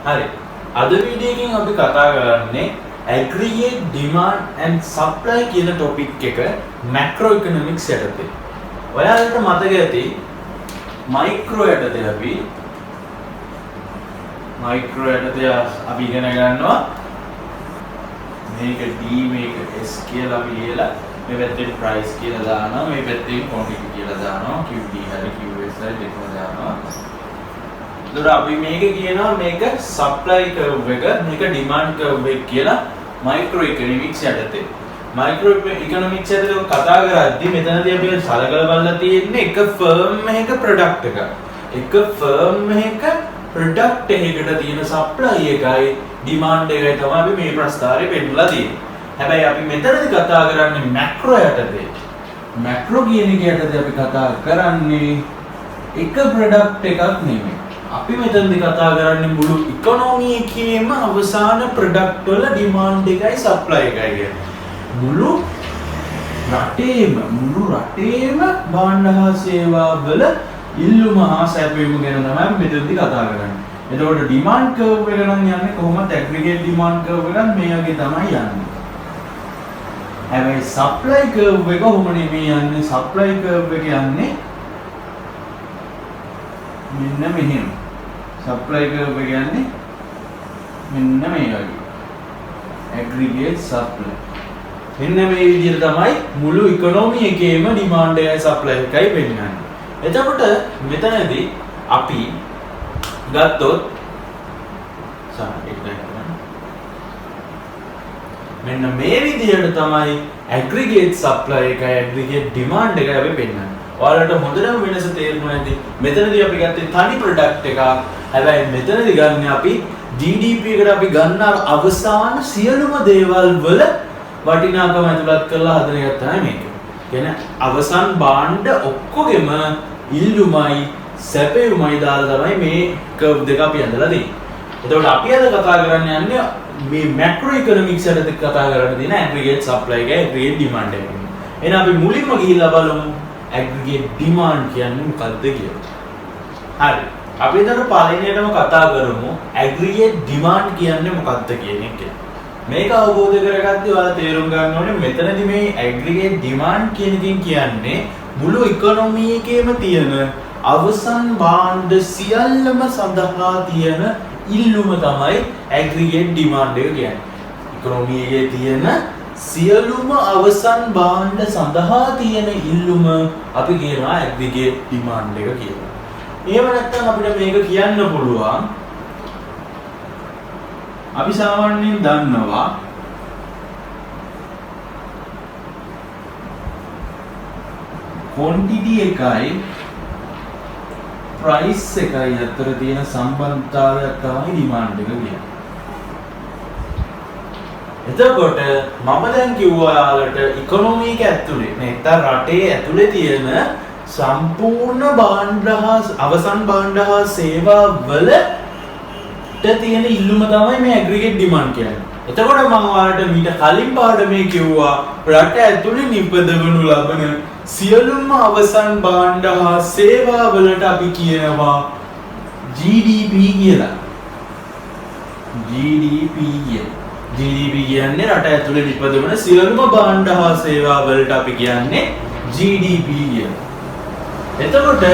හරි. අද වීඩියෝ එකෙන් අපි කතා කරන්නේ aggregate demand and supply කියන topic එක macro economics යටතේ. ඔයාලට මතක ඇති micro යටතේ අපි ඉගෙන ගන්නවා මේක D මේක S කියලා අපි ලියලා මේ පැත්තේ price කියලා දානවා මේ පැත්තේ quantity කියලා දානවා QD හරි QS හරි දෙකම දානවා. එතකොට අපි මේක කියනවා මේක supply curve එක මේක demand curve එක කියලා micro economics යටතේ. micro economics යටතේ කතා කරද්දී මෙතනදී අපි සලකලා බලලා තියෙන්නේ එක firm එකක product එක. එක firm එකක product එකකට තියෙන supply එකයි demand එකයි තමයි අපි මේ ප්‍රස්තාරේ පෙන්නලා තියෙන්නේ. හැබැයි අපි මෙතනදී කතා කරන්නේ macro යටතේ. macro කියන එක යටතේ අපි කතා කරන්නේ එක product එකක් නෙමෙයි. අපි මෙතනදී කතා කරන්නේ මුළු ඉකොනොමි එකේම අවසාන product වල demand එකයි supply එකයි කියන්නේ. මුළු රටේම භාණ්ඩ හා සේවා වල ඉල්ලුම හා සැපයීම ගැන තමයි මෙතනදී කතා කරන්නේ. එතකොට demand curve එක නම් යන්නේ කොහොමද aggregate demand curve එක මේ වගේ තමයි යන්නේ. හැබැයි supply curve එක කොහොම නෙමෙයි යන්නේ. supply curve එක යන්නේ මෙන්න මෙහෙම. supply curve එක යන්නේ මෙන්න මේ වගේ. aggregate supply. මෙන්න මේ විදිහට තමයි මුළු ඉකොනොමි එකේම demand එකයි supply එකයි පෙන්නන්නේ. එතකොට මෙතනදී අපි ගත්තොත් මෙන්න මේ විදිහට තමයි aggregate supply එකයි aggregate demand එකයි අපි පෙන්නන්නේ. ඔයාලට හොඳටම වෙනස තේරෙනවා ඇති. මෙතනදී අපි ගත්තේ තනි product එකක්. හැබැයි මෙතනදී ගන්න අපි GDP එකට අපි ගන්න අවසාන සියලුම දේවල් වල වටිනාකම ඇතුළත් කරලා හදන එක තමයි මේක. කියන්නේ අවසන් භාණ්ඩ ඔක්කොගෙම ඉල්ලුමයි සැපයුමයි දාලා තමයි මේ කර්ව් දෙක අපි හදලා දෙන්නේ. එතකොට අපි අද කතා කරන්න යන්නේ මේ macro economics යටතේ කතා කරන්න තියෙන aggregate supply එකයි aggregate demand එක. එහෙනම් අපි මුලින්ම ගිහිල්ලා බලමු aggregate demand කියන්නේ මොකක්ද කියලා. හරි. අපි එතකොට පළවෙනියටම කතා කරමු aggregate demand කියන්නේ මොකක්ද කියන එක. මේක අවබෝධ කරගත්තී ඔයාලා තේරුම් ගන්න ඕනේ මෙතනදී මේ aggregate demand කියන එකෙන් කියන්නේ මුළු ඉකොනොමි එකේම තියෙන අවසන් භාණ්ඩ සියල්ලම සඳහා තියෙන ඉල්ලුම තමයි aggregate demand එක කියන්නේ. ඉකොනොමි එකේ තියෙන සියලුම අවසන් භාණ්ඩ සඳහා තියෙන ඉල්ලුම අපි කියනවා aggregate demand එක කියලා. එහෙම නැත්නම් අපිට මේක කියන්න පුළුවන් අපි සාමාන්‍යයෙන් දන්නවා quantity එකයි price එකයි අතර තියෙන සම්බන්ධතාවයක් තමයි demand එක කියන්නේ. එතකොට මම දැන් කිව්වා ඔයාලට ඉකොනොමි එක ඇතුලේ නැත්නම් රටේ ඇතුලේ තියෙන සම්පූර්ණ භාණ්ඩ හා අවසන් භාණ්ඩ හා සේවා වලට තියෙන ඉල්ලුම තමයි මේ aggregate demand කියන්නේ. එතකොට මම ඔයාලට මීට කලින් පාඩමේ කිව්වා රට ඇතුලේ නිපදවනු ලබන සියලුම අවසන් භාණ්ඩ හා සේවා වලට අපි කියනවා GDP කියලා. GDP කියන්නේ රට ඇතුලේ නිපදවන සියලුම භාණ්ඩ හා සේවා වලට අපි කියන්නේ GDP කියලා. එතකොට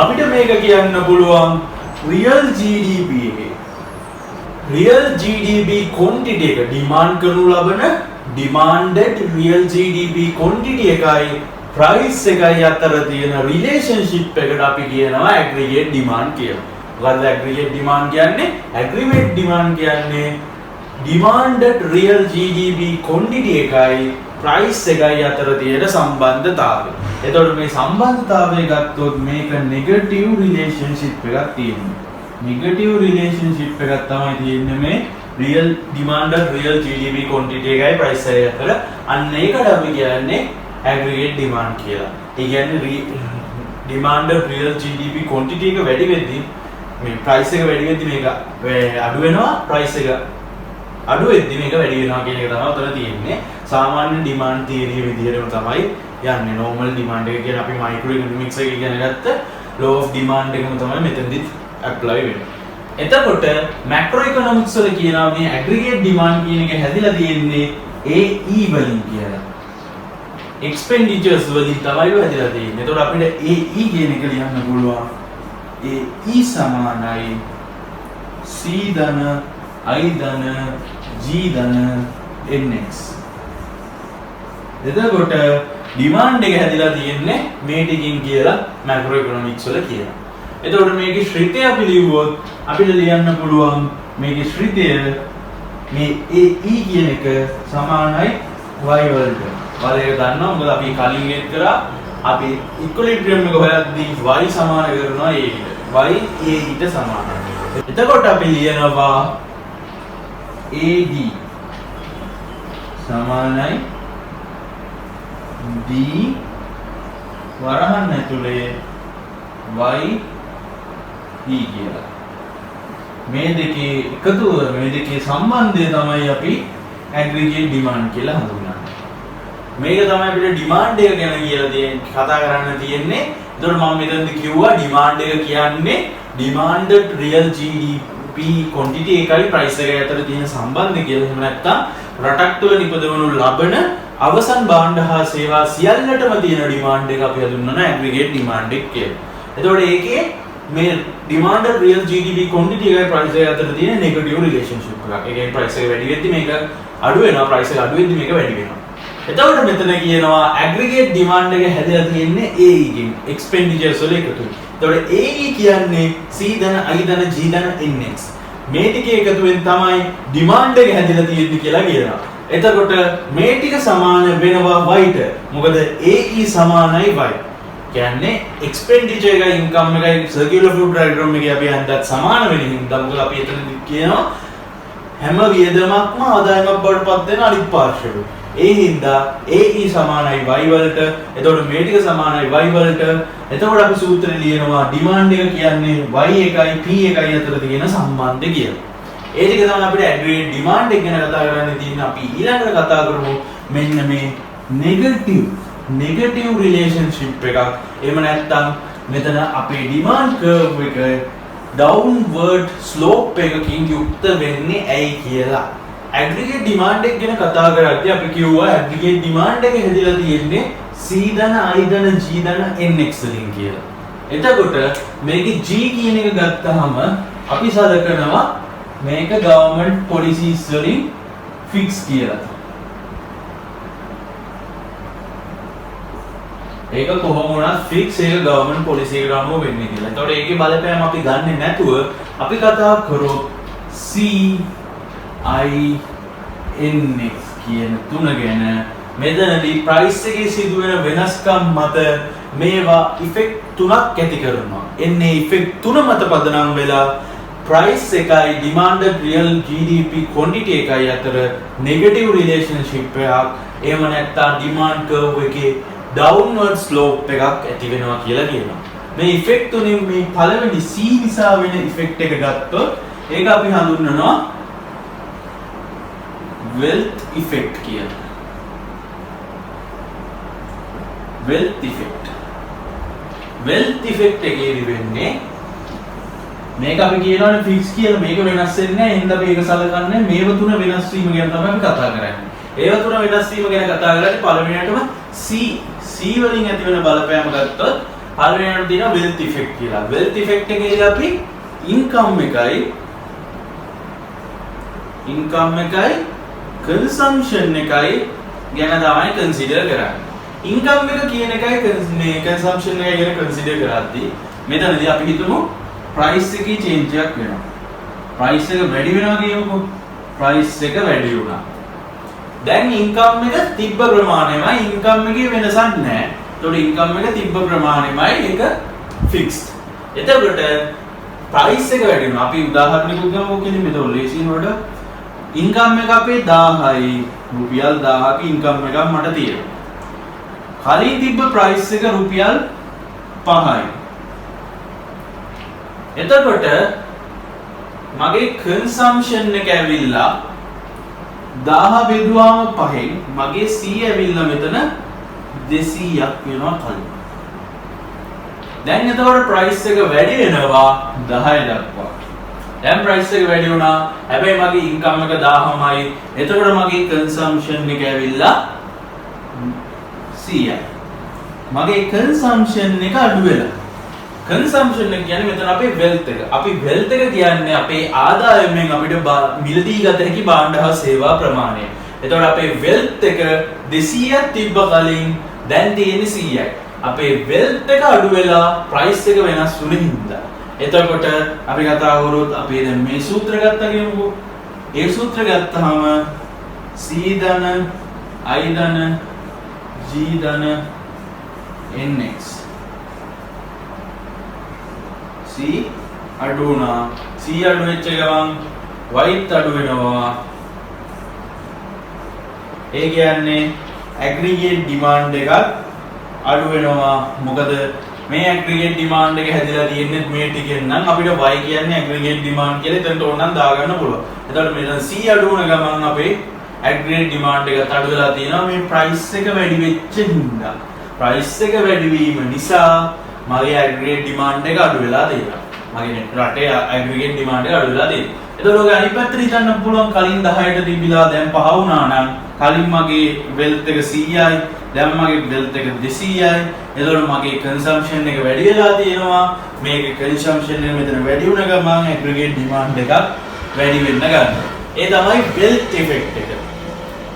අපිට මේක කියන්න පුළුවන් real GDP එකේ real GDP quantity එක demand කරනු ලබන demanded real GDP quantity එකයි price එකයි අතර තියෙන relationship එකට අපි කියනවා aggregate demand කියලා. මොකද aggregate demand කියන්නේ aggregate demand කියන්නේ demanded real GDP quantity එකයි price එකයි අතර තියෙන සම්බන්ධතාවය. එතකොට මේ සම්බන්ධතාවය ගත්තොත් මේක negative relationship එකක් තියෙනවා. negative relationship එකක් තමයි තියෙන්නේ මේ real demanded real GDP quantity එකයි price එකයි අතර. අන්න ඒකට අපි කියන්නේ aggregate demand කියලා. ඒ කියන්නේ demanded real GDP quantity එක වැඩි වෙද්දී මේ price එක වැඩි වෙද්දී මේක අඩු වෙනවා price එක අඩු වෙද්දී මේක වැඩි වෙනවා කියන එක තමයි උතන තියෙන්නේ. සාමාන්‍ය demand theory විදිහටම තමයි යන්නේ. normal demand එක කියන අපි micro economics එක ඉගෙන ගත්ත law of demand එකම තමයි මෙතනදිත් apply වෙන්නේ. එතකොට මැක්‍රෝ ඉකොනොමික්ස් වල කියනවා මේ ඇග්‍රීගේට් ඩිමාන්ඩ් කියන එක හැදිලා තියෙන්නේ AE වලින් කියලා. එක්ස්පෙන්ඩිචර්ස් වලින් තමයි හැදිලා තියෙන්නේ. එතකොට අපිට AE කියන එක ලියන්න පුළුවන්. AE සමානයි C ධන I ධන G ධන NX. එතකොට ඩිමාන්ඩ් එක හැදිලා තියෙන්නේ මේ ටිකකින් කියලා මැක්‍රෝ ඉකොනොමික්ස් වල කියනවා. එතකොට මේකේ ශ්‍රිතය අපි ලියුවොත් අපිට ලියන්න පුළුවන් මේකේ ශ්‍රිතය මේ AE කියන එක සමානයි y වලට. වලේ දන්නවා මොකද අපි කලින් get කරා අපි ඉක්විලිබ්‍රියම් එක හොයද්දී y සමාන කරනවා a ට. y a ට සමානයි. එතකොට අපි ලියනවා AD සමානයි D වරහන් ඇතුලේ y e කියලා. මේ දෙකේ එකතුව මේ දෙකේ සම්බන්ධය තමයි අපි ඇග්‍රීගේට් ඩිමාන්ඩ් කියලා හඳුන්වන්නේ. මේක තමයි අපිට ඩිමාන්ඩ් එක ගැන කියලා කතා කරන්න තියෙන්නේ. එතකොට මම මෙතනදි කිව්වා ඩිමාන්ඩ් එක කියන්නේ demanded real GDP quantity එකයි price එක අතර තියෙන සම්බන්ධය කියලා. එහෙම නැත්නම් රටක් තුළ නිපදවනු ලබන අවසන් භාණ්ඩ හා සේවා සියල්ලටම තියෙන ඩිමාන්ඩ් එක අපි හඳුන්වන ඇග්‍රීගේට් ඩිමාන්ඩ් එක කියලා. එතකොට ඒකේ මේ demanded real GDP quantity එකයි price එක අතර තියෙන negative relationship එකක්. ඒ කියන්නේ price එක වැඩි වෙද්දි මේක අඩු වෙනවා, price එක අඩු වෙද්දි මේක වැඩි වෙනවා. එතකොට මෙතන කියනවා aggregate demand එක හැදලා තියෙන්නේ AE ගෙන් expenditures වල එකතුයි. එතකොට AE කියන්නේ C ධන I ධන G ධන NX. මේ ටික එකතුවෙන් තමයි demand එක හැදලා තියෙන්නේ කියලා කියනවා. එතකොට මේ ටික සමාන වෙනවා y ට. මොකද AE සමානයි y. කියන්නේ expenditure එකයි income එකයි circular flow diagram එකේ අපි හන්දත් සමාන වෙන හින්දා මොකද අපි එතනදි කියනවා හැම වියදමක්ම ආදායමක් බවට පත් වෙන අනිත් පාර්ශ්වය. ඒ හින්දා AE සමානයි y වලට. එතකොට මේ ටික සමානයි y වලට. එතකොට අපි සූත්‍රය ලියනවා demand එක කියන්නේ y එකයි p එකයි අතර තියෙන සම්බන්ධය කියලා. ඒ ටික තමයි අපිට aggregate demand එක ගැන කතා කරන්න තියෙන්නේ. අපි ඊළඟට කතා කරමු මෙන්න මේ negative relationship එකක්. එහෙම නැත්නම් මෙතන අපේ demand curve එක downward slope එකකින් යුක්ත වෙන්නේ ඇයි කියලා. aggregate demand එක ගැන කතා කරද්දී අපි කිව්වා aggregate demand එක හැදිලා තියෙන්නේ C ධන I ධන G ධන NX වලින් කියලා. එතකොට මේකේ G කියන එක ගත්තාම අපි සලකනවා මේක government policies වලින් fix කියලා. ඒක කොහොම වුණත් fix එක government policy එකට අනුව වෙන්නේ කියලා. එතකොට ඒකේ බලපෑම අපි ගන්නෙ නැතුව අපි කතා කරොත් C I NX කියන තුන ගැන මෙතනදී price එකේ සිදුවෙන වෙනස්කම් මත මේවා effect තුනක් ඇති කරනවා. එන්නේ effect තුන මත පදනම් වෙලා price එකයි demanded real GDP quantity එකයි අතර negative relationship එකක්. එහෙම නැත්නම් demand curve එකේ downward slope එකක් ඇති වෙනවා කියලා කියනවා. මේ effect තුنين මේ පළවෙනි C නිසා වෙන effect එක ගත්තොත් ඒක අපි හඳුන්වනවා wealth effect කියලා. wealth effect එකේදී වෙන්නේ මේක අපි කියනවානේ fix කියලා. මේක වෙනස් වෙන්නේ නැහැ. එහෙනම් අපි ඒක සලකන්නේ මේව තුන වෙනස් වීම ගැන තමයි අපි කතා කරන්නේ. ඒව තුන වෙනස් වීම ගැන කතා කරද්දී පළවෙනියටම C වලින් ඇති වෙන බලපෑම ගත්තොත් පළවෙනියට තියෙනවා wealth effect කියලා. wealth effect එකේදී අපි income එකයි consumption එකයි ගැන තමයි consider කරන්නේ. income එක කියන එකයි මේ consumption එකයි ගැන consider කරද්දී මෙතනදී අපි හිතමු price එකේ change එකක් වෙනවා. price එක වැඩි වෙනවා කියමුකෝ. price එක වැඩි වුණා. දැන් income එක තිබ්බ ප්‍රමාණයමයි income එකේ වෙනසක් නැහැ. ඒතකොට income එක තිබ්බ ප්‍රමාණයමයි ඒක fixed. එතකොට price එක වැඩි වෙනවා. අපි උදාහරණයක් ගමුකෝ කියන්නේ මෙතන ලේසියෙන් වල income එක අපේ 1000යි රුපියල් 1000ක income එකක් මට තියෙනවා. කලින් තිබ්බ price එක රුපියල් 5යි. එතකොට මගේ consumption එක ඇවිල්ලා 1000 බෙදුවාම 5න් මගේ C ඇවිල්ලා මෙතන 200ක් වෙනවා කලින්. දැන් එතකොට price එක වැඩි වෙනවා 10 දක්වා. දැන් price එක වැඩි වුණා. හැබැයි මගේ income එක 1000මයි. එතකොට මගේ consumption එක ඇවිල්ලා 100යි. මගේ consumption එක අඩු වෙලා. consumption එක කියන්නේ මෙතන අපේ wealth එක. අපි wealth එක කියන්නේ අපේ ආදායමෙන් අපිට මිලදී ගත හැකි භාණ්ඩ හා සේවා ප්‍රමාණය. එතකොට අපේ wealth එක 200ක් තිබ්බ කලින් දැන් තියෙන්නේ 100යි. අපේ wealth එක අඩු වෙලා price එක වෙනස් වුණේ හින්දා. එතකොට අපි කතා කරොත් අපි දැන් මේ සූත්‍ර ගත්තා කියමුකෝ. ඒ සූත්‍ර ගත්තාම C ධන I ධන G ධන nx C අඩු වුණා. C අඩු වෙච්ච ගමන් y අඩු වෙනවා. ඒ කියන්නේ aggregate demand එකක් අඩු වෙනවා. මොකද මේ aggregate demand එක හැදිලා තියෙන්නේ මේ ටිකෙන් නම් අපිට y කියන්නේ aggregate demand කියලා එතනට ඕනනම් දාගන්න පුළුවන්. එතකොට මෙතන c අඩු වුණ ගමන් අපේ aggregate demand එක අඩු වෙලා තියෙනවා මේ price එක වැඩි වෙච්ච හින්දා. price එක වැඩි වීම නිසා මගේ aggregate demand එක අඩු වෙලා තියෙනවා. මගේ රටේ aggregate demand එක අඩු වෙලා තියෙනවා. එතකොට ඔය අනිත් පැත්තට හිතන්න පුළුවන් කලින් 10ට තිබිලා දැන් 5 වුණා නම් කලින් මගේ wealth එක 100යි දැන් මගේ wealth එක 200යි. එතකොට මගේ consumption එක වැඩි වෙලා තියෙනවා. මේකේ consumption එක මෙතන වැඩි වුණ ගමන් aggregate demand එකක් වැඩි වෙන්න ගන්නවා. ඒ තමයි wealth effect එක.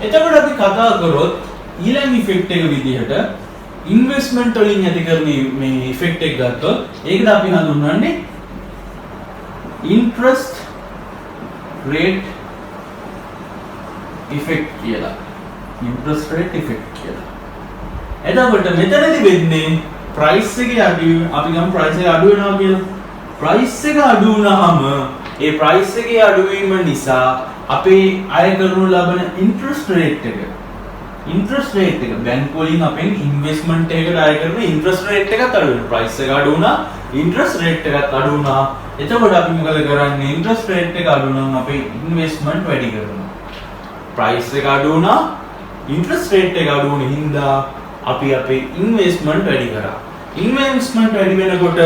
එතකොට අපි කතා කරොත් ඊළඟ effect එක විදිහට investment වලින් ඇති කරන මේ effect එක ගත්තොත් ඒකට අපි හඳුන්වන්නේ interest rate effect කියලා. interest rate effect කියලා. එතකොට මෙතනදී වෙන්නේ price එකේ අඩු අපි ගමු price එක අඩු වෙනවා කියලා. price එක අඩු වුණාම ඒ price එකේ අඩු වීම නිසා අපේ අය කරනු ලබන interest rate එක බැංකු වලින් අපෙන් investment එකකට අය කරන interest rate එකත් අඩු වෙනවා. price එක අඩු වුණා interest rate එකත් අඩු වුණා. එතකොට අපි මොකද කරන්නේ? interest rate එක අඩු නම් අපේ investment වැඩි කරනවා. price එක අඩු වුණා interest rate එක අඩු වුණ හින්දා අපි අපේ investment වැඩි කරා. investment වැඩි වෙනකොට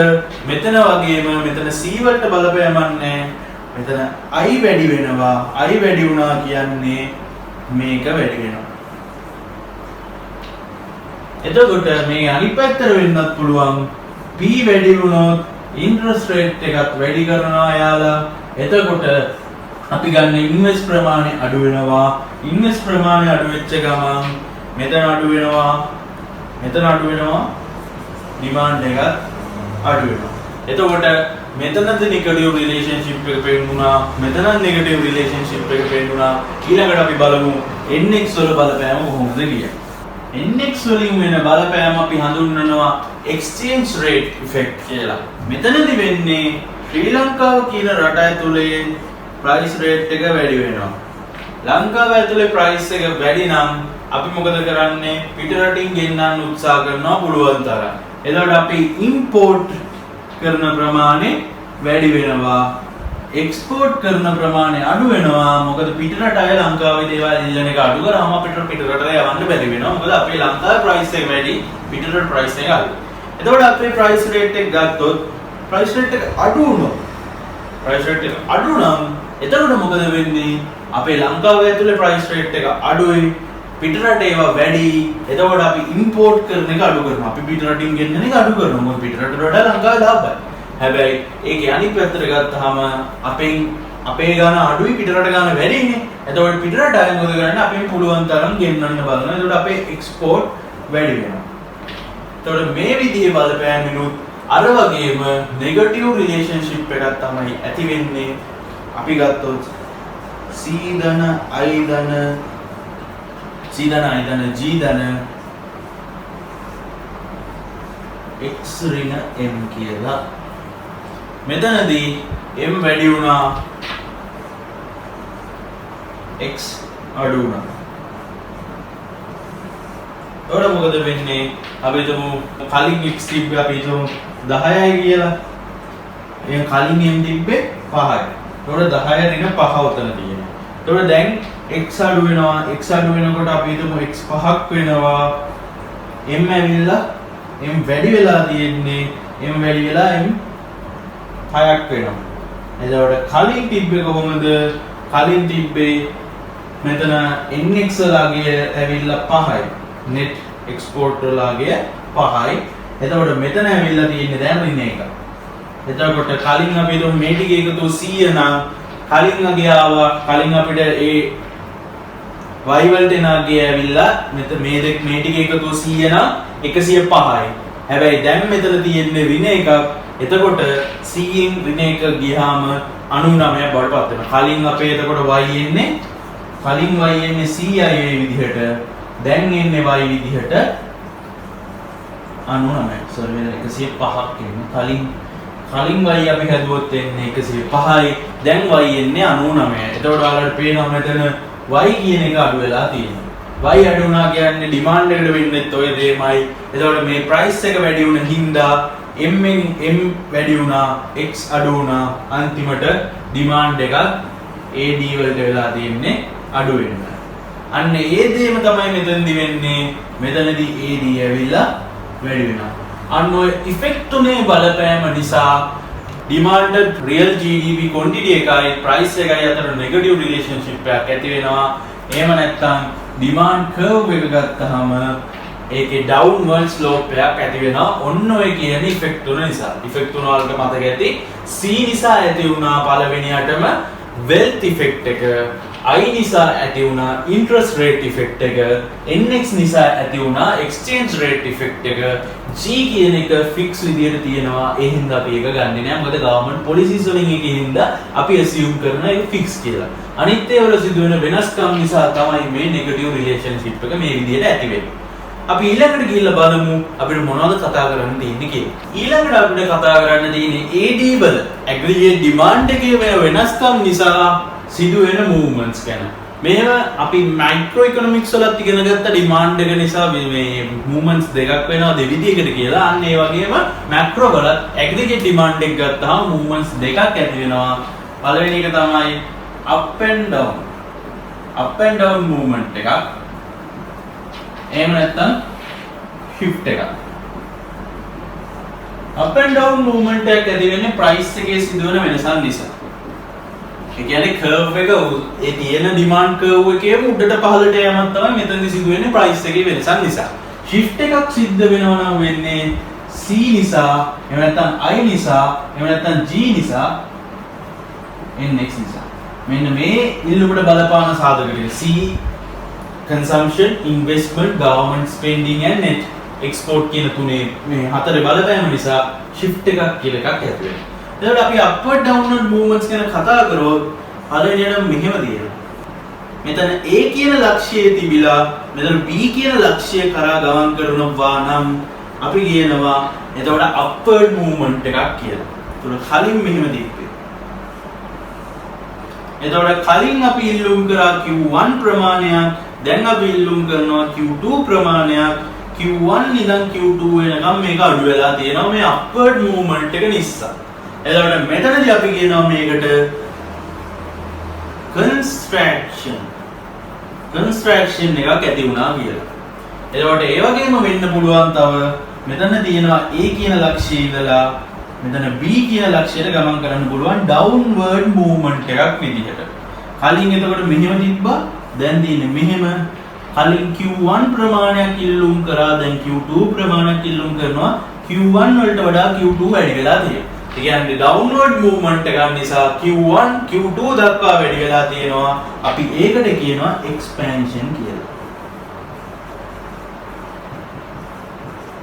මෙතන වගේම මෙතන C වලට බලපෑමක් නැහැ. මෙතන I වැඩි වෙනවා. I වැඩි වුණා කියන්නේ මේක වැඩි වෙනවා. එතකොට මේ අනිත් පැත්තට වෙන්නත් පුළුවන්. P වැඩි වුණොත් interest rate එකත් වැඩි කරනවා යාලා. එතකොට අපි ගන්න invest ප්‍රමාණය අඩු වෙනවා. invest ප්‍රමාණය අඩු වෙච්ච ගමන් මෙතන අඩු වෙනවා. demand එක අඩු වෙනවා. එතකොට මෙතනද negative relationship එක පෙන්නුණා. මෙතන negative relationship එක පෙන්නුණා. ඊළඟට අපි බලමු nx වල බලපෑම කොහොමද කියලා. nx වලින් වෙන බලපෑම අපි හඳුන්වනවා exchange rate effect කියලා. මෙතනදී වෙන්නේ ශ්‍රී ලංකාව කියන රට ඇතුලේ price rate එක වැඩි වෙනවා. ලංකාව ඇතුලේ price එක වැඩි නම් අපි මොකද කරන්නේ? පිට රටින් ගෙන්නන්න උත්සාහ කරනවා පුළුවන් තරම්. එතකොට අපි import කරන ප්‍රමාණය වැඩි වෙනවා. export කරන ප්‍රමාණය අඩු වෙනවා. මොකද පිට රට අය ලංකාවේ දේවල් ඉල්ලන එක අඩු කරාම අපිට පිට රටට යවන්න බැරි වෙනවා. මොකද අපේ ලංකාවේ price එක වැඩි, පිට රට price එක අඩු. එතකොට අපේ price rate එක ගත්තොත් price rate එක අඩු වුණොත් එතකොට මොකද වෙන්නේ? අපේ ලංකාවේ ඇතුලේ price rate එක අඩුයි, පිට රටේ ඒවා වැඩි. එතකොට අපි import කරන එක අඩු කරනවා. අපි පිට රටින් ගෙන්නන එක අඩු කරනවා. මොකද පිට රටට වඩා ලංකාවේ ලාභයි. හැබැයි ඒකේ අනිත් පැත්තට ගත්තාම අපේ ගාන අඩුයි, පිට රට ගාන වැඩිනේ. එතකොට පිට රට අය මොකද කරන්නේ? අපෙන් පුළුවන් තරම් ගෙන්නන්න බලනවා. එතකොට අපේ export වැඩි වෙනවා. එතකොට මේ විදිහේ බලපෑමිනුත් අර වගේම negative relationship එකක් තමයි ඇති වෙන්නේ. අපි ගත්තොත් C ධන I ධන G ධන x ඍණ m කියලා. මෙතනදී m වැඩි වුණා, x අඩු වුණා. එතකොට මොකද වෙන්නේ? අපි හිතමු කලින් x තිබ්බේ අපි හිතමු 10යි කියලා. ඒ කලින් m තිබ්බේ 5යි. එතකොට 10 ඍණ 5 උතන තියෙනවා. එතකොට දැන් x අඩු වෙනවා. x අඩු වෙනකොට අපි හිතමු x 5ක් වෙනවා. m ඇවිල්ලා m වැඩි වෙලා තියෙන්නේ. m වැඩි වෙලා m 6ක් වෙනවා. එතකොට කලින් තිබ්බේ කොහොමද? කලින් තිබ්බේ මෙතන NX වලගේ ඇවිල්ලා 5යි. net export වලගේ 5යි. එතකොට මෙතන ඇවිල්ලා තියෙන්නේ දැන් ඍණ එක. එතකොට කලින් අපි හිතමු මේ ටික එකතු 100 නම් කලින් අගේ ආවා. කලින් අපිට ඒ y වලට එනාගේ ඇවිල්ලා මෙතන මේ ටික එකතු 100 නම් 105යි. හැබැයි දැන් මෙතන තියෙන්නේ ඍණ එකක්. එතකොට 100න් ඍණ එක ගියාම 99ක් බවට පත් වෙනවා. කලින් අපේ එතකොට y එන්නේ 100යි මේ විදිහට. දැන් එන්නේ y විදිහට 99. සෝරි වෙන 105ක් එන්නේ. කලින් y අපි හදුවොත් එන්නේ 105යි. දැන් y එන්නේ 99. එතකොට ඔයාලට පේනවා මෙතන y කියන එක අඩු වෙලා තියෙනවා. y අඩු වුණා කියන්නේ ඩිමාන්ඩ් එකට වෙන්නේත් ඔය දෙයමයි. එතකොට මේ ප්‍රයිස් එක වැඩි වුණ හින්දා m වැඩි වුණා, x අඩු වුණා. අන්තිමට ඩිමාන්ඩ් එකත් AD වලට වෙලා තියෙන්නේ අඩු වෙනවා. අන්න ඒ දෙයම තමයි මෙතනදි වෙන්නේ. මෙතනදී AD ඇවිල්ලා වැඩි වෙනවා. අන්න ඔය ඉෆෙක්ට් තුනේ බලපෑම නිසා demand real GDP quantity එකයි price එකයි අතර negative relationship එකක් ඇති වෙනවා. එහෙම නැත්නම් demand curve එක ගත්තාම ඒකේ downward slope එකක් ඇති වෙනවා. ඔන්න ඔය කියන ඉෆෙක්ට් තුන නිසා. ඉෆෙක්ට් තුන වලට මතක ඇති C නිසා ඇති වුණා පළවෙනියටම wealth effect එක, I නිසා ඇති වුණා interest rate effect එක, NX නිසා ඇති වුණා exchange rate effect එක, G කියන එක fix විදියට තියෙනවා. ඒ හින්දා අපි ඒක ගන්නෙ නෑ. මොකද government policies වලින් ඒකේ හින්දා අපි assume කරන ඒක fix කියලා. අනිත් ඒවල සිදුවෙන වෙනස්කම් නිසා තමයි මේ negative relationship එක මේ විදියට ඇති වෙන්නේ. අපි ඊළඟට ගිහිල්ලා බලමු අපිට මොනවද කතා කරන්න තියෙන්නේ කියලා. ඊළඟට අපිට කතා කරන්න තියෙන්නේ AD වල aggregate demand එකේ වෙනස්කම් නිසා සිදුවෙන movements ගැන. මේව අපි මයික්‍රෝ ඉකොනොමික්ස් වලත් ඉගෙන ගත්ත demand එක නිසා මේ movements දෙකක් වෙනවා දෙවිදිහකට කියලා. අන්න ඒ වගේම මැක්‍රෝ වලත් aggregate demand එක ගත්තාම movements දෙකක් ඇති වෙනවා. පළවෙනි එක තමයි up and down. up and down movement එකක්. එහෙම නැත්නම් shift එකක්. up and down movement එකක් ඇති වෙන්නේ price එකේ සිදුවන වෙනසක් නිසා. ඒ කියන්නේ curve එක ඒ තියෙන demand curve එකේම උඩට පහළට යෑමක් තමයි මෙතනදි සිදුවෙන්නේ price එකේ වෙනසක් නිසා. shift එකක් සිද්ධ වෙනවා නම් වෙන්නේ C නිසා, එහෙම නැත්නම් I නිසා, එහෙම නැත්නම් G නිසා, NX නිසා. මෙන්න මේ ඉල්ලුමට බලපාන සාධක ටික C consumption, investment, government spending and net export කියන තුනේ මේ හතරේ බලපෑම නිසා shift එකක් කියලා එකක් ඇති වෙනවා. එතකොට අපි upward downward movements ගැන කතා කරොත් පළවෙනියට මෙහෙම තියෙනවා. මෙතන A කියන ලක්ෂ්‍යයේ තිබිලා මෙතන B කියන ලක්ෂ්‍යය කරා ගමන් කරනවා නම් අපි කියනවා එතකොට upward movement එකක් කියලා. එතකොට කලින් මෙහෙම දීපේ. එතකොට කලින් අපි ඉල්ලුම් කරා Q1 ප්‍රමාණයක්, දැන් අපි ඉල්ලුම් කරනවා Q2 ප්‍රමාණයක්. Q1 ඉඳන් Q2 වෙනකම් මේක අඩු වෙලා තියෙනවා මේ upward movement එක නිසා. එතකොට මෙතනදී අපි කියනවා මේකට construction එකක් ඇති වුණා කියලා. එතකොට ඒ වගේම වෙන්න පුළුවන් තව මෙතන තියෙනවා A කියන ලක්ෂ්‍යය ඉඳලා මෙතන B කියන ලක්ෂ්‍යයට ගමන් කරන්න පුළුවන් downward movement එකක් විදිහට. කලින් එතකොට මෙහෙම තිබ්බා, දැන් තියෙන්නේ මෙහෙම. කලින් Q1 ප්‍රමාණයක් ඉල්ලුම් කරා, දැන් Q2 ප්‍රමාණයක් ඉල්ලුම් කරනවා. Q1 වලට වඩා Q2 වැඩි වෙලා තියෙනවා. ඒ කියන්නේ downward movement එකක් නිසා Q1 Q2 දක්වා වැඩි වෙලා තියෙනවා. අපි ඒකට කියනවා expansion කියලා.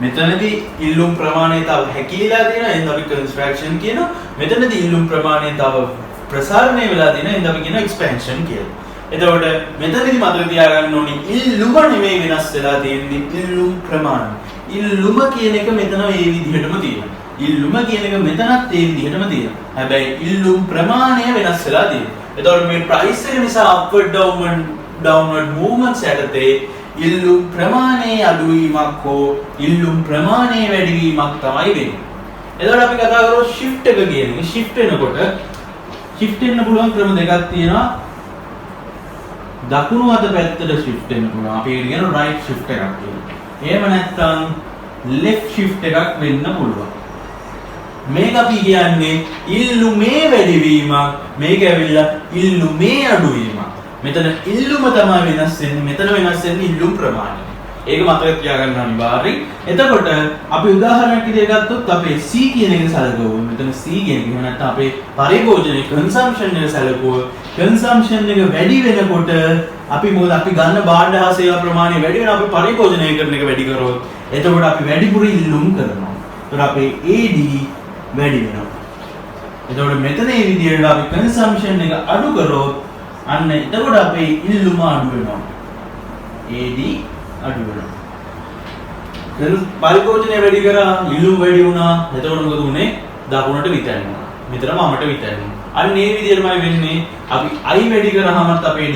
මෙතනදී ඉල්ලුම් ප්‍රමාණය තව හැකිලිලා තියෙනවා. එහෙනම් අපි construction කියනවා. මෙතනදී ඉල්ලුම් ප්‍රමාණය තව ප්‍රසාරණය වෙලා තියෙනවා. එහෙනම් අපි කියනවා expansion කියලා. එතකොට මෙතනදී මතක තියාගන්න ඕනේ ඉල්ලුම නෙමෙයි වෙනස් වෙලා තියෙන්නේ, ඉල්ලුම් ප්‍රමාණය. ඉල්ලුම කියන එක මෙතන මේ විදිහටම තියෙනවා. ඉල්ලුම කියන එක මෙතනත් ඒ විදිහටම තියෙනවා. හැබැයි ඉල්ලුම් ප්‍රමාණය වෙනස් වෙලා තියෙනවා. එතකොට මේ price එක නිසා upward downward movements යටතේ ඉල්ලුම් ප්‍රමාණයේ අඩුවීමක් හෝ ඉල්ලුම් ප්‍රමාණයේ වැඩිවීමක් තමයි වෙන්නේ. එතකොට අපි කතා කරමු shift එක කියන එක. shift වෙනකොට shift වෙන්න පුළුවන් ක්‍රම දෙකක් තියෙනවා. දකුණු අත පැත්තට shift වෙන්න පුළුවන්. අපි ඒකට කියනවා right shift එකක් කියලා. එහෙම නැත්නම් left shift එකක් වෙන්න පුළුවන්. මේක අපි කියන්නේ ඉල්ලුමේ වැඩිවීමක්. මේක ඇවිල්ලා ඉල්ලුමේ අඩුවීමක්. මෙතන ඉල්ලුම තමයි වෙනස් වෙන්නේ. මෙතන වෙනස් වෙන්නේ ඉල්ලුම් ප්‍රමාණය. ඒක මතක තියාගන්න අනිවාර්යයි. එතකොට අපි උදාහරණයක් විදිහට ගත්තොත් අපේ C කියන එක සැලකුවොත් මෙතන C කියන එක නැත්නම් අපේ පරිභෝජනයේ consumption එක සැලකුවොත් consumption එක වැඩි වෙනකොට අපි මොකද අපි ගන්න භාණ්ඩ හා සේවා ප්‍රමාණය වැඩි වෙන අපි පරිභෝජනය කරන එක වැඩි කරොත් එතකොට අපි වැඩිපුර ඉල්ලුම් කරනවා. එතකොට අපේ AD වැඩි වෙනවා. එතකොට මෙතන මේ විදිහට අපි consumption එක අඩු කරොත් අන්න එතකොට අපේ ඉල්ලුම අඩු වෙනවා. AD අඩු වෙනවා. දැන් පරිභෝජනය වැඩි කරා ඉල්ලුම වැඩි වුණා. එතකොට මොකද උනේ? දකුණට විතැන්නුණා. මෙතන මමට විතැන්නුණා. අන්න මේ විදිහටමයි වෙන්නේ. අපි I වැඩි කරාමත් අපේ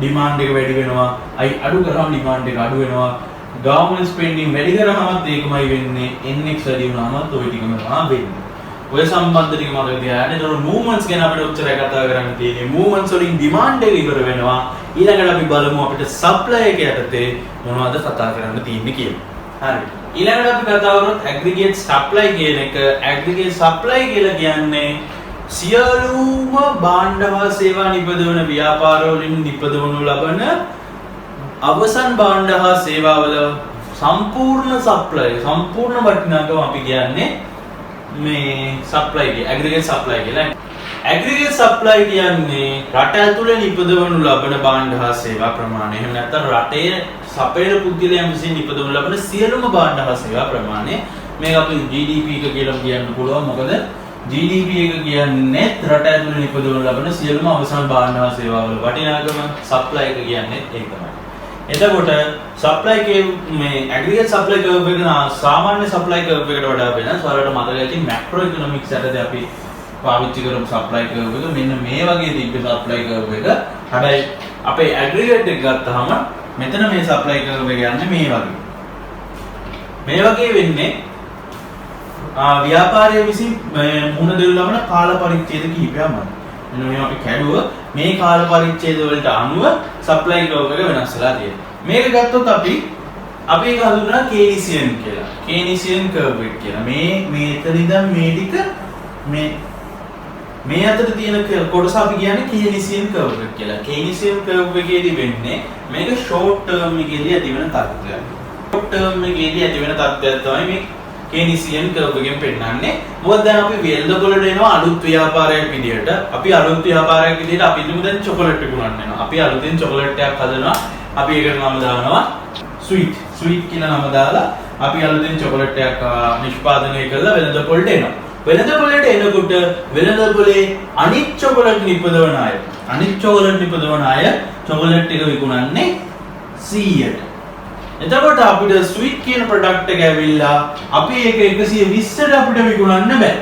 demand එක වැඩි වෙනවා. I අඩු කරාම demand එක අඩු වෙනවා. government spending වැඩි කරාමත් ඒකමයි වෙන්නේ. NX වැඩි වුණාමත් ওই ටිකම තමයි වෙන්නේ. ඔය සම්බන්ධ ටික මතක තියාගන්න. ඒතකොට movements ගැන අපිට උච්චරය කතා කරන්න තියෙන්නේ. movements වලින් demand එක ඉවර වෙනවා. ඊළඟට අපි බලමු අපිට supply එක යටතේ මොනවද කතා කරන්න තියෙන්නේ කියලා. හරි. ඊළඟට අපි කතා කරමු aggregate supply කියන එක. aggregate supply කියලා කියන්නේ සියලුම භාණ්ඩ හා සේවා නිපදවන ව්‍යාපාරවලින් නිපදවනු ලබන අවසන් භාණ්ඩ හා සේවාවල සම්පූර්ණ supply සම්පූර්ණ වටිනාකම අපි කියන්නේ මේ supply එක aggregate supply කියලා. aggregate supply කියන්නේ රට ඇතුළේ නිපදවනු ලබන භාණ්ඩ හා සේවා ප්‍රමාණය. එහෙම නැත්නම් රටේ සපයන පුද්ගලයන් විසින් නිපදවනු ලබන සියලුම භාණ්ඩ හා සේවා ප්‍රමාණය. මේක අපි GDP එක කියලා කියන්න පුළුවන්. මොකද GDP එක කියන්නේ රට ඇතුළේ නිපදවනු ලබන සියලුම අවසන් භාණ්ඩ හා සේවාවල වටිනාකම. supply එක කියන්නේ ඒක තමයි. එතකොට supply මේ aggregate supply curve එක සාමාන්‍ය supply curve එකට වඩා වෙනස්. ඔයාලට මතක ඇති macro economics යටතේ අපි පාවිච්චි කරමු supply curve එක. මෙන්න මේ වගේ තිබ්බ supply curve එක. හැබැයි අපේ aggregate එක ගත්තාම මෙතන මේ supply curve එක යන්නේ මේ වගේ. මේ වගේ වෙන්නේ ව්‍යාපාරයේ විසින් මුහුණ දෙනු ලබන කාල පරිච්ඡේද කිහිපයක්ම. මෙන්න මේ අපි කැඩුව මේ කාල පරිච්ඡේද වලට අනුව supply curve එක වෙනස් වෙලා තියෙනවා. මේක ගත්තොත් අපි ඒක හඳුන්වනවා Keynesian කියලා. Keynesian curve එක කියලා. මේ එතන ඉඳන් මේ ටික මේ අතර තියෙන කොටස අපි කියන්නේ Keynesian curve එක කියලා. Keynesian curve එකේදී වෙන්නේ මේක short term එකේදී ඇති වෙන තත්ත්වයක්. short term එකේදී ඇති වෙන තත්ත්වයක් තමයි මේ Keynesian curve එකෙන් පෙන්නන්නේ. මොකද දැන් අපි වෙළඳපොළට එනවා අලුත් ව්‍යාපාරයක් විදියට. අපි අලුත් ව්‍යාපාරයක් විදියට අපි හිතමු දැන් චොකලට් එකක් ගන්නවා. අපි අලුතෙන් චොකලට් එකක් හදනවා. අපි ඒකට නම දානවා sweet කියලා නම දාලා අපි අලුතෙන් චොකලට් එකක් නිෂ්පාදනය කරලා වෙළඳපොළට එනවා. වෙළඳපොළට එනකොට වෙළඳපොලේ අනිත් චොකලට් නිපදවන අය චොකලට් එක විකුණන්නේ 100ට. එතකොට අපිට ස්වීට් කියන ප්‍රොඩක්ට් එක ඇවිල්ලා අපි ඒක 120ට අපිට විකුණන්න බෑ.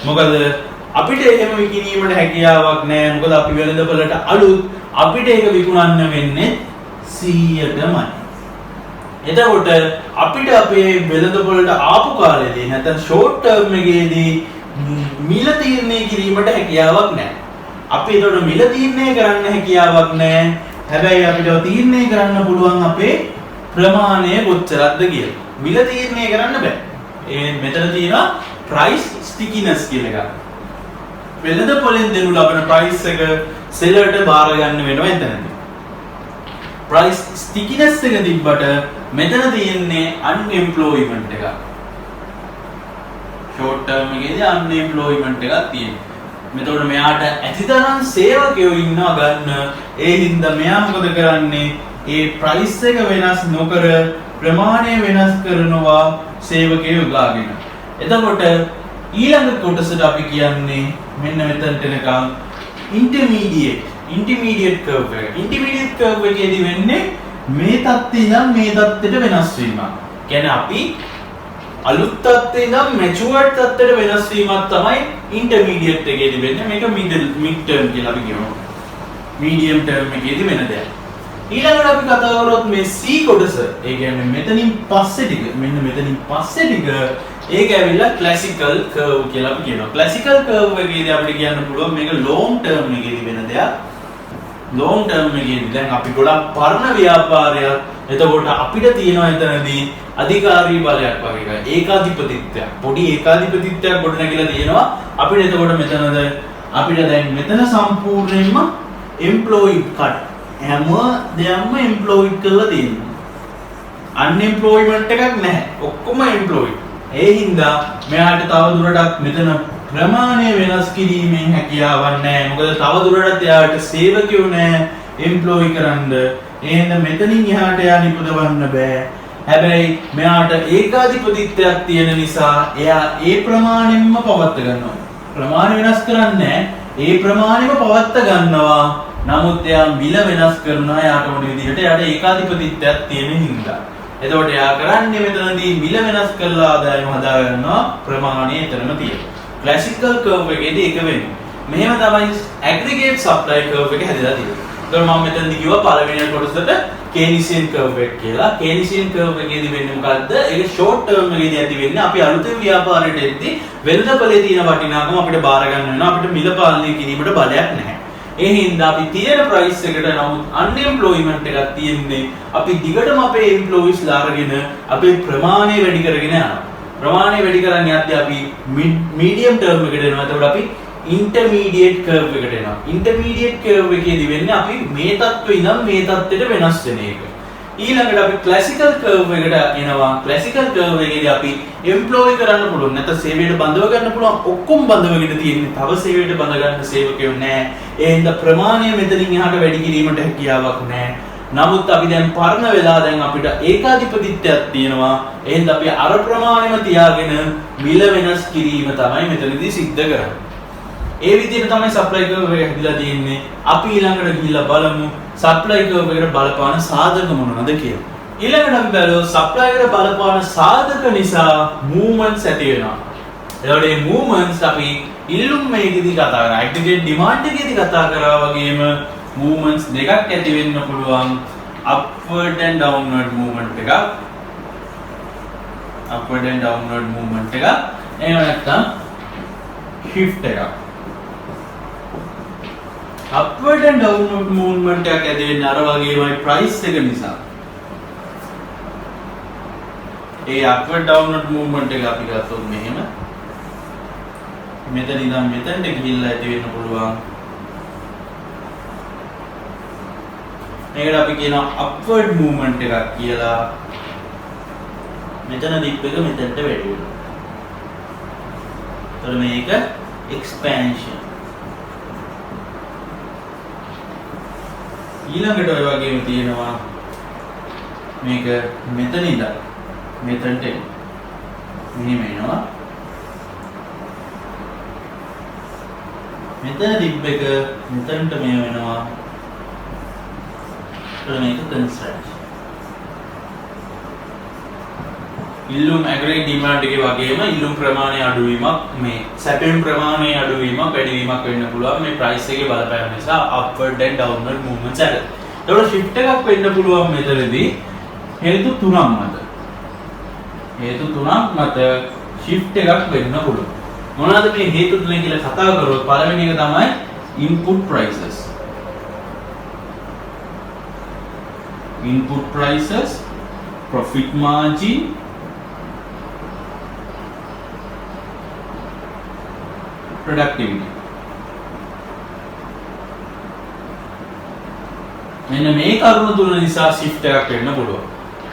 මොකද අපිට එහෙම විකිණීමට හැකියාවක් නැහැ. මොකද අපි වෙළඳපොළට අලුත් අපිට ඒක විකුණන්න වෙන්නේ 100ටමයි. එතකොට අපිට අපේ වෙළඳපොළට ආපු කාලෙදී නැත්නම් ෂෝට් ටර්ම් එකේදී මිල තීරණය කිරීමට හැකියාවක් නැහැ. අපි ඒකට මිල තීරණය කරන්න හැකියාවක් නැහැ. හැබැයි අපිට තීරණය කරන්න පුළුවන් අපේ ප්‍රමාණය කොච්චරක්ද කියලා. මිල තීරණය කරන්න බෑ. මෙතන තියෙනවා price stickiness කියලා එකක්. වෙළඳපොළෙන් දෙනු ලබන price එක seller ට බාර ගන්න වෙනවා එතනදී. price stickiness එක තිබ්බට මෙතන තියෙන්නේ unemployment එක. short term එකේදී unemployment එකක් තියෙනවා. මෙතකොට මෙයාට ඇතිතරම් සේවකයෝ ඉන්නවා ගන්න. ඒ හින්දා මෙයා මොකද කරන්නේ? ඒ price එක වෙනස් නොකර ප්‍රමාණය වෙනස් කරනවා සේවකයෝ ගාගෙන. එතකොට ඊළඟ කොටසට අපි කියන්නේ මෙන්න මෙතනට එනකම් intermediate curve එක. intermediate curve එකේදී වෙන්නේ මේ තත්ත්වය ඉඳන් මේ තත්ත්වයට වෙනස් වීමක්. කියන්නේ අපි අලුත් තත්ත්වය ඉඳන් matured තත්ත්වයට වෙනස් වීමක් තමයි intermediate එකේදී වෙන්නේ. මේක mid term කියලා අපි කියනවා. medium term එකේදී වෙන දෙයක්. ඊළඟට අපි කතා කරොත් මේ C කොටස. ඒ කියන්නේ මෙතනින් පස්සේ ටික ඒක ඇවිල්ලා classical curve කියලා අපි කියනවා. classical curve එකේදී අපිට කියන්න පුළුවන් මේක long term එකේදී වෙන දෙයක්. long term එකේදී දැන් අපි ගොඩක් පරණ ව්‍යාපාරයක් එතකොට අපිට තියෙනවා එතනදී අධිකාරී බලයක් වගේ එකක්. ඒකාධිපතිත්වයක්. පොඩි ඒකාධිපතිත්වයක් ගොඩනැගිලා තියෙනවා. අපිට එතකොට මෙතනද අපිට දැන් මෙතන සම්පූර්ණයෙන්ම එම්ප්ලොයිඩ් කට් හැම දෙයක්ම එම්ප්ලොයිඩ් කරලා තියෙනවා. අන්එම්ප්ලොයිමන්ට් එකක් නැහැ. ඔක්කොම එම්ප්ලොයිඩ්. ඒ හින්දා මෙයාට තව දුරටත් මෙතන ප්‍රමාණය වෙනස් කිරීමේ හැකියාවක් නැහැ. මොකද තව දුරටත් එයාට සේවකයෝ නැහැ එම්ප්ලොයි කරන්න. එහෙනම් මෙතනින් එහාට එයා නිපදවන්න බෑ. හැබැයි මෙයාට ඒකාධිපතිත්වයක් තියෙන නිසා එයා ඒ ප්‍රමාණයෙන්ම පවත්ත ගන්නවා. ප්‍රමාණය වෙනස් කරන්නේ ඒ ප්‍රමාණයම පවත්ත ගන්නවා. නමුත් එයා මිල වෙනස් කරනවා එයාට ඕන විදිහට. එයාට ඒකාධිපතිත්වයක් තියෙන හින්දා. එතකොට එයා කරන්නේ මෙතනදී මිල වෙනස් කරලා ආදායම හදා ගන්නවා. ප්‍රමාණය එතරම් තියෙනවා. ක්ලාසිකල් කර්ව් එකේදී එක වෙන්නේ. මෙහෙම තමයි ඇග්‍රීගේට් සප්ලයි කර්ව් එක හැදලා තියෙන්නේ. ඒතකොට මම මෙතනදී කිව්වා පළවෙනි කොටසට කේනිසියන් කර්ව් එක කියලා. කේනිසියන් කර්ව් එකේදී වෙන්නේ මොකද්ද? ඒක ෂෝට් ටර්ම් එකේදී ඇති වෙන්නේ අපි අලුතෙන් ව්‍යාපාරයට එද්දී වෙළඳපොලේ තියෙන වටිනාකම අපිට බාර ගන්න වෙනවා. අපිට මිල පාලනය කිරීමට බලයක් නැහැ. ඒ හින්දා අපි තියෙන ප්‍රයිස් එකට නමුත් අන්එම්ප්ලොයිමන්ට් එකක් තියෙන්නේ. අපි දිගටම අපේ එම්ප්ලොයිස්ලා අරගෙන අපේ ප්‍රමාණය වැඩි කරගෙන යනවා. ප්‍රමාණය වැඩි කරන්න යද්දී අපි මීඩියම් ටර්ම් එකට එනවා. එතකොට අපි ඉන්ටර්මීඩියට් කර්ව් එකට එනවා. ඉන්ටර්මීඩියට් කර්ව් එකේදී වෙන්නේ අපි මේ තත්ත්වෙ ඉඳන් මේ තත්ත්වෙට වෙනස් වෙන එක. ඊළඟට අපි ක්ලාසිකල් කර්ව් එකට එනවා. ක්ලාසිකල් කර්ව් එකේදී අපි එම්ප්ලොයි කරන්න පුළුවන්. නැත්නම් සේවයට බඳව ගන්න පුළුවන්. ඔක්කොම බඳවගෙන තියෙන්නේ. තව සේවයට බඳ ගන්න සේවකයෝ නැහැ. ඒ හින්දා ප්‍රමාණය මෙතනින් එහාට වැඩි කිරීමට හැකියාවක් නැහැ. නමුත් අපි දැන් පරණ වෙලා දැන් අපිට ඒකාධිපතිත්වයක් තියෙනවා. ඒ හින්දා අපි අර ප්‍රමාණයම තියාගෙන මිල වෙනස් කිරීම තමයි මෙතනදී සිද්ධ කරන්නේ. ඒ විදිහට තමයි සප්ලයි කර්ව් එක හැදිලා තියෙන්නේ. අපි ඊළඟට ගිහිල්ලා බලමු සප්ලයි කර්ව් එකට බලපාන සාධක මොනවද කියලා. ඊළඟට අපි බලමු සප්ලයි එකට බලපාන සාධක නිසා මූව්මන්ට්ස් ඇති වෙනවා. එතකොට මේ මූව්මන්ට්ස් අපි ඉල්ලුම් මේකෙදී කතා කරා. ඇග්‍රීගේට් ඩිමාන්ඩ් එකේදී කතා කරා වගේම මූව්මන්ට්ස් දෙකක් ඇති වෙන්න පුළුවන්. අප්වර්ඩ් ඇන්ඩ් ඩවුන්වර්ඩ් මූව්මන්ට් එකක්. අප්වර්ඩ් ඇන්ඩ් ඩවුන්වර්ඩ් මූව්මන්ට් එකක්. එහෙම නැත්නම් shift එකක්. upward and downward movement එකක් ඇති වෙන්නේ අර වගේමයි price එක නිසා. ඒ upward downward movement එක අපි ගත්තොත් මෙහෙම මෙතන ඉඳන් මෙතනට ගිහිල්ලා ඇති වෙන්න පුළුවන්. මේකට අපි කියනවා upward movement එකක් කියලා. මෙතන dip එක මෙතනට වැඩි වෙනවා. එතකොට මේක expansion. ඊළඟට ඔය වගේම තියෙනවා මේක මෙතන ඉඳන් මෙතනට මෙහෙම එනවා. මෙතන dip එක මෙතනට මේ වෙනවා. මේක කන්ස්ට්‍රක්ෂන්. ඉල්ලුම් ඇග්‍රීගේට් ඩිමාන්ඩ් එකේ වගේම ඉල්ලුම් ප්‍රමාණය අඩුවීමක් මේ සැපයුම් ප්‍රමාණය අඩුවීමක් වැඩිවීමක් වෙන්න පුළුවන් මේ ප්‍රයිස් එකේ බලපෑම නිසා අප්වර්ඩ් ඇන්ඩ් ඩවුන්වර්ඩ් මූව්මන්ට්ස් ඇති. ඒතකොට shift එකක් වෙන්න පුළුවන් මෙතනදී හේතු තුනක් මත. හේතු තුනක් මත shift එකක් වෙන්න පුළුවන්. මොනවාද මේ හේතු තුන කියලා කතා කරොත් පළවෙනි එක තමයි input prices. Input prices, profit margin, productivity. මෙන්න මේ කරුණු තුන නිසා shift එකක් වෙන්න පුළුවන්.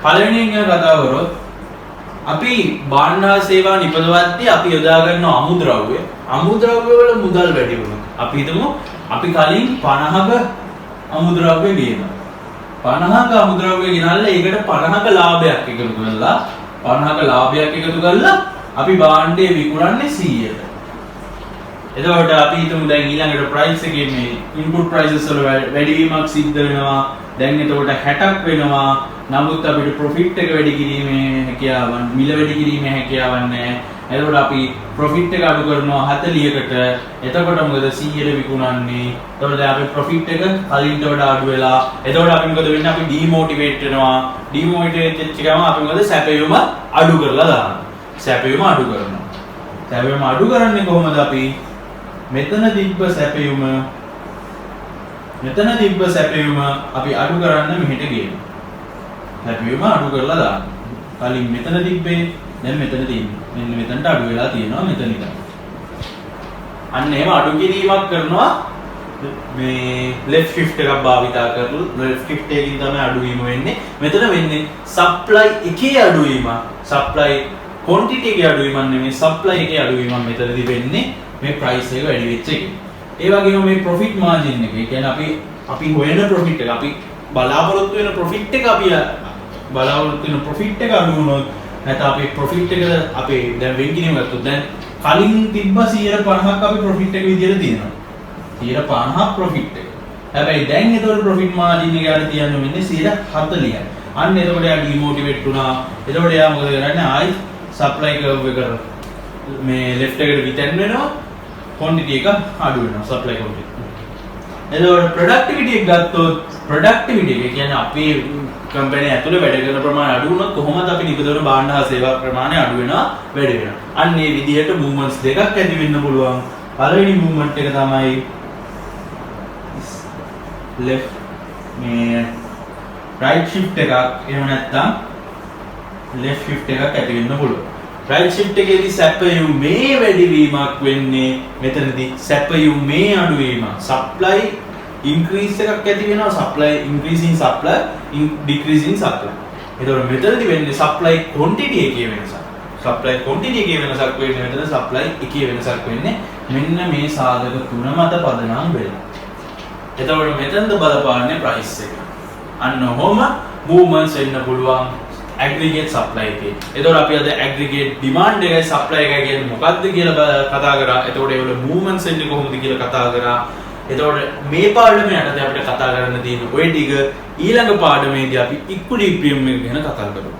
පළවෙනි එක කතා කරොත් අපි භාණ්ඩ හා සේවා නිපදවද්දී අපි යොදා ගන්න අමුද්‍රව්‍ය වල මුදල් වැඩි වුණා. අපි හිතමු අපි කලින් 50ක අමුද්‍රව්‍ය ගේනවා. 50ක අමුද්‍රව්‍ය ගෙනල්ලා ඒකට 50ක ලාභයක් එකතු කරලා අපි භාණ්ඩේ විකුණන්නේ 100ට. එතකොට අපි හිතමු දැන් ඊළඟට price එකේ මේ input prices වල වැඩිවීමක් සිද්ධ වෙනවා. දැන් එතකොට 60ක් වෙනවා. නමුත් අපිට profit එක වැඩි කිරීමේ හැකියාවක්, මිල වැඩි කිරීමේ හැකියාවක් නැහැ. එතකොට අපි profit එක අඩු කරනවා 40කට. එතකොට මොකද 100ට විකුණන්නේ. එතකොට දැන් අපි profit එක කලින්ට වඩා අඩු වෙලා. එතකොට අපි මොකද වෙන්නේ? අපි demotivate වෙනවා. demotivate වෙච්ච ගමන් අපි මොකද සැපයුම අඩු කරලා දානවා. සැපයුම අඩු කරන්නේ කොහොමද අපි? මෙතන තිබ්බ සැපයුම අපි අඩු කරන්න මෙහෙට ගේනවා. හැපීම අඩු කරලා දාන්න. කලින් මෙතන තිබ්බේ දැන් මෙතන තියෙන්නේ. මෙන්න මෙතනට අඩු වෙලා තියෙනවා මෙතන ඉඳන්. අන්න එහෙම අඩු කිරීමක් කරනවා මේ left shift එකක් භාවිතා කරලා left shift එකකින් තමයි අඩුවීම වෙන්නේ. මෙතන වෙන්නේ supply එකේ අඩුවීම. supply quantity එකේ අඩුවීමක් නෙමෙයි supply එකේ අඩුවීමක් මෙතනදී වෙන්නේ මේ price එක වැඩි වෙච්ච එකේ. ඒ වගේම මේ profit margin එක. ඒ කියන්නේ අපි හොයන profit එක අපි බලාපොරොත්තු වෙන profit එක අපි බලාපොරොත්තු වෙන profit එක අඩු වුණොත් නැත්නම් අපේ profit එක අපේ දැන් වෙන් කිරීම ගත්තොත් දැන් කලින් තිබ්බ 150ක් අපි profit එක විදියට තියෙනවා. 150ක් profit එක. හැබැයි දැන් ඒතකොට profit margin එක යට තියන්නේ මෙන්න 140යි. අන්න එතකොට එයා demotivate වුණා. එතකොට එයා මොකද කරන්නේ? ආයි supply curve එක මේ left එකට return වෙනවා. quantity එක අඩු වෙනවා supply quantity. එතකොට productivity එක ගත්තොත් productivity එක කියන්නේ අපේ කම්පැනි ඇතුලේ වැඩ කරන ප්‍රමාණය අඩු වුණොත් කොහොමද අපි නිපදවන භාණ්ඩ හා සේවා ප්‍රමාණය අඩු වෙනවා වැඩි වෙනවා. අන්න ඒ විදිහට movements දෙකක් ඇති වෙන්න පුළුවන්. පළවෙනි movement එක තමයි left මේ right shift එකක් එහෙම නැත්නම් left shift එකක් ඇති වෙන්න පුළුවන්. right shift එකේදී සැපයුමේ වැඩිවීමක් වෙන්නේ මෙතනදී සැපයුමේ අඩුවීමක්. supply increase එකක් ඇති වෙනවා supply increasing supply decreasing supply. එතකොට මෙතනදී වෙන්නේ supply quantity එකේ වෙනසක්. supply quantity එකේ වෙනසක් වෙන්නේ මෙතන supply එකේ වෙනසක් වෙන්නේ මෙන්න මේ සාධක තුන මත පදනම් වෙලා. එතකොට මෙතනද බලපාන්නේ price එක. අන්න ඔහොම movements වෙන්න පුළුවන් aggregate supply එකේ. එතකොට අපි අද aggregate demand එකයි supply එකයි කියන්නේ මොකක්ද කියලා කතා කරා. එතකොට ඒවල movements වෙන්නේ කොහොමද කියලා කතා කරා. එතකොට මේ පාඩමේ යටතේ අපිට කතා කරන්න තියෙන ඔය ටික ඊළඟ පාඩමේදී අපි equilibrium එක ගැන කතා කරමු.